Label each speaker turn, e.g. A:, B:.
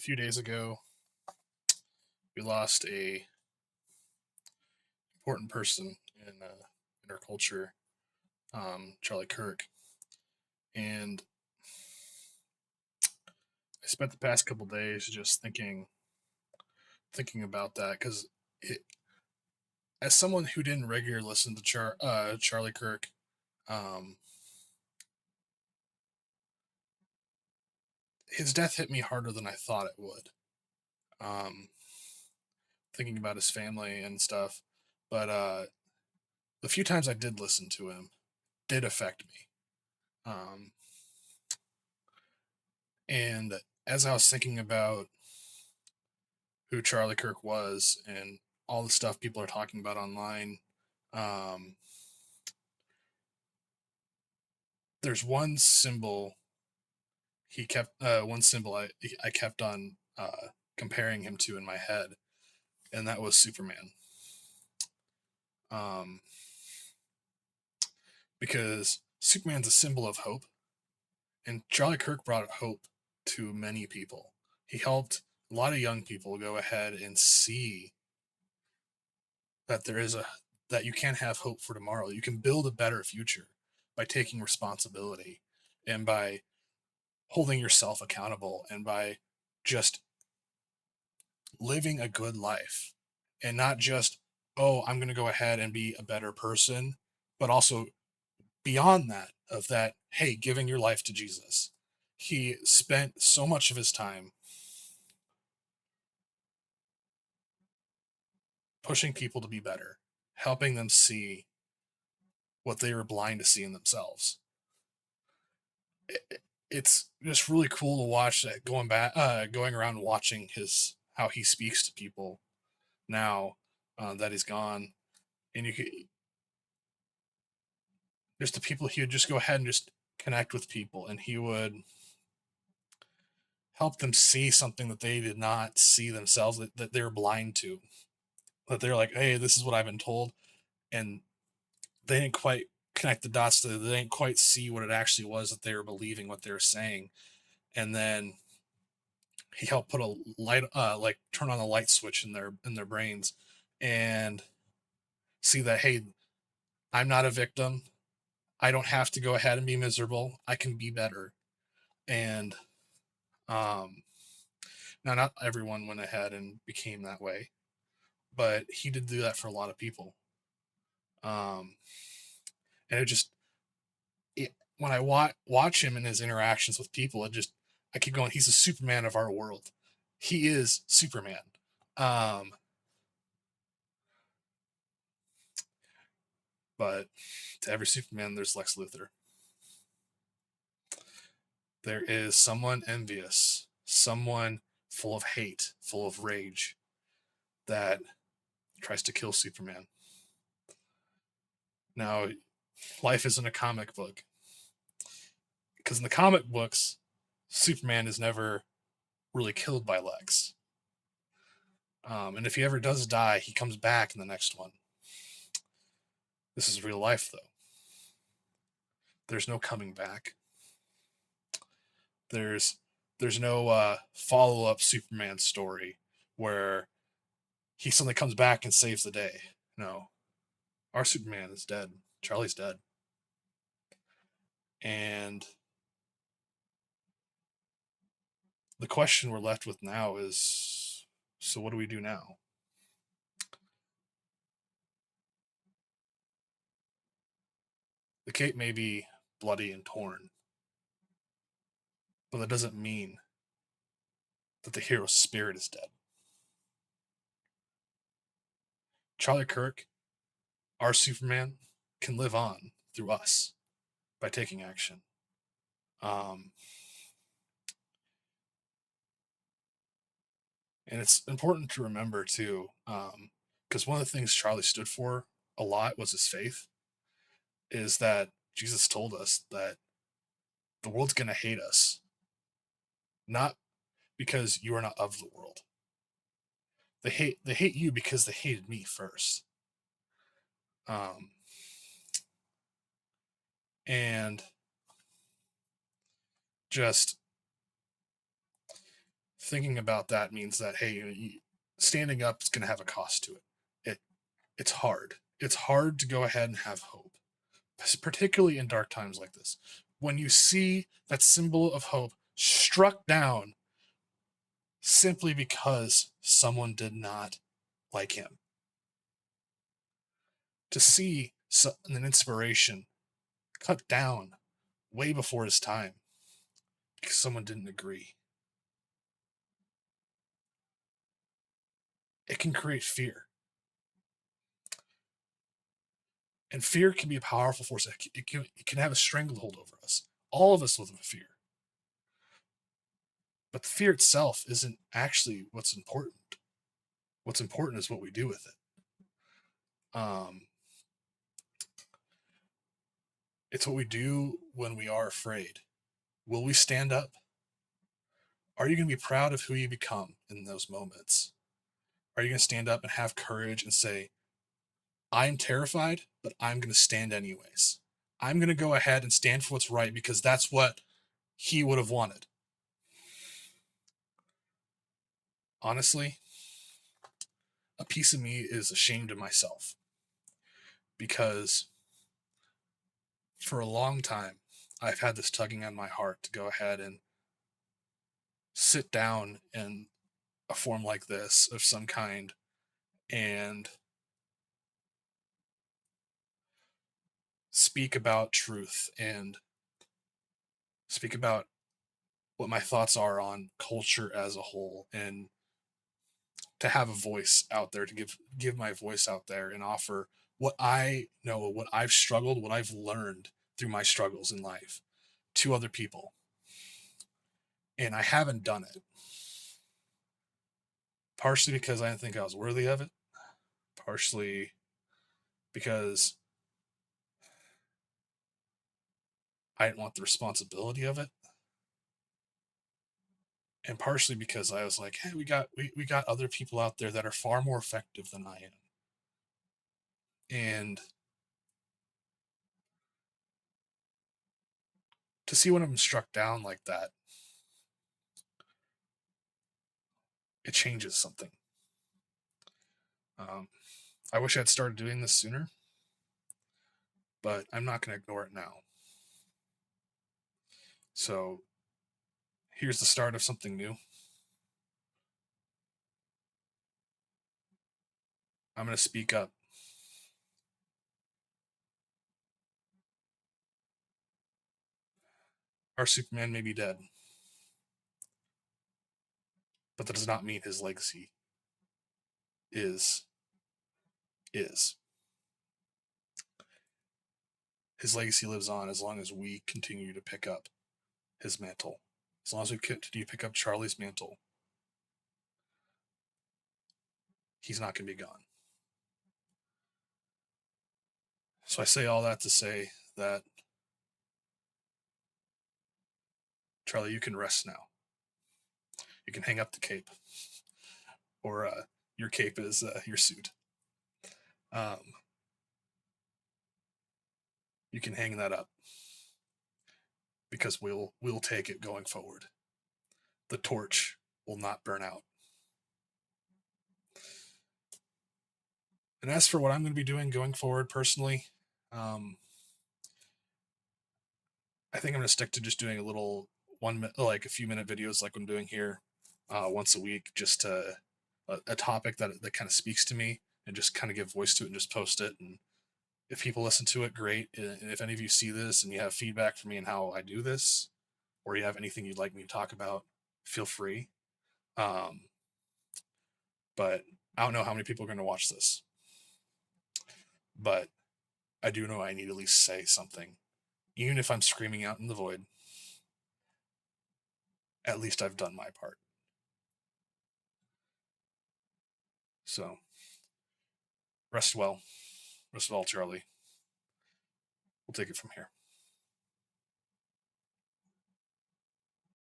A: few days ago, we lost a important person in our culture, Charlie Kirk, and I spent the past couple days just thinking about that because as someone who didn't regularly listen to Charlie Kirk, um, his death hit me harder than I thought it would. Um, Thinking about his family and stuff, but the few times I did listen to him did affect me. Um, and as I was thinking about who Charlie Kirk was and all the stuff people are talking about online. Um, there's one symbol I kept on comparing him to in my head, and that was Superman. Um, because Superman's a symbol of hope, and Charlie Kirk brought hope to many people. He helped a lot of young people go ahead and see that that you can have hope for tomorrow. You can build a better future by taking responsibility and by holding yourself accountable and by just living a good life and not just, oh, I'm going to go ahead and be a better person, but also beyond that, of that, hey, giving your life to Jesus. He spent so much of his time pushing people to be better, helping them see what they were blind to see in themselves. It's just really cool to watch that going around watching his how he speaks to people now that he's gone, and you could just the people he would just go ahead and just connect with people, and he would help them see something that they did not see themselves, that they were blind to, that they're like, hey, this is what I've been told, and they didn't quite connect the dots, they didn't quite see what it actually was that they were believing, what they were saying. And then he helped put a light, like turn on a light switch in their brains, and see that, hey, I'm not a victim. I don't have to go ahead and be miserable. I can be better. And um, now, not everyone went ahead and became that way, but he did do that for a lot of people. Um, and when I watch him in his interactions with people, I keep going. He's a Superman of our world. He is Superman. Um, but to every Superman, there's Lex Luthor. There is someone envious, someone full of hate, full of rage, that tries to kill Superman. Now, life isn't a comic book, because in the comic books, Superman is never really killed by Lex. And if he ever does die, he comes back in the next one. This is real life, though. There's no coming back. There's there's no follow up Superman story where he suddenly comes back and saves the day. No, our Superman is dead. Charlie's dead, and the question we're left with now is, so what do we do now? The cape may be bloody and torn, but that doesn't mean that the hero's spirit is dead. Charlie Kirk, our Superman, can live on through us by taking action. Um, and it's important to remember too, because one of the things Charlie stood for a lot was his faith. Is that Jesus told us that the world's going to hate us, not because you are not of the world. They hate you because they hated me first. Um, and just thinking about that means that, hey, standing up is going to have a cost to it. It it's hard. It's hard to go ahead and have hope, particularly in dark times like this. When you see that symbol of hope struck down simply because someone did not like him, to see an inspiration cut down way before his time because someone didn't agree, it can create fear. And fear can be a powerful force. It can have a stranglehold over us. All of us live with fear. But the fear itself isn't actually what's important. What's important is what we do with it. It's what we do when we are afraid. Will we stand up? Are you going to be proud of who you become in those moments? Are you going to stand up and have courage and say, I'm terrified, but I'm going to stand anyways? I'm going to go ahead and stand for what's right because that's what he would have wanted. Honestly, a piece of me is ashamed of myself because for a long time, I've had this tugging on my heart to go ahead and sit down in a form like this of some kind and speak about truth and speak about what my thoughts are on culture as a whole, and to have a voice out there, to give my voice out there and offer what I know, what I've struggled, what I've learned through my struggles in life to other people. And I haven't done it, partially because I didn't think I was worthy of it, partially because I didn't want the responsibility of it, and partially because I was like, hey, we got other people out there that are far more effective than I am. And to see when I'm struck down like that, it changes something. Um, I wish I'd started doing this sooner, but I'm not going to ignore it now. So here's the start of something new. I'm going to speak up. Our Superman may be dead, but that does not mean his legacy is is. His legacy lives on as long as we continue to pick up his mantle. As long as we continue to pick up Charlie's mantle, he's not going to be gone. So I say all that to say that, Charlie, you can rest now. You can hang up the cape, or your cape is your suit. Um, you can hang that up because we'll take it going forward. The torch will not burn out. And as for what I'm going to be doing going forward personally, um, I think I'm going to stick to just doing a little like a few minute videos like I'm doing here, once a week, just to a topic that kind of speaks to me, and just kind of give voice to it and just post it. And if people listen to it, great. And if any of you see this and you have feedback for me on how I do this, or you have anything you'd like me to talk about, feel free. Um, but I don't know how many people are going to watch this, but I do know I need to at least say something. Even if I'm screaming out in the void, at least I've done my part. So rest well. Rest well, Charlie. We'll take it from here.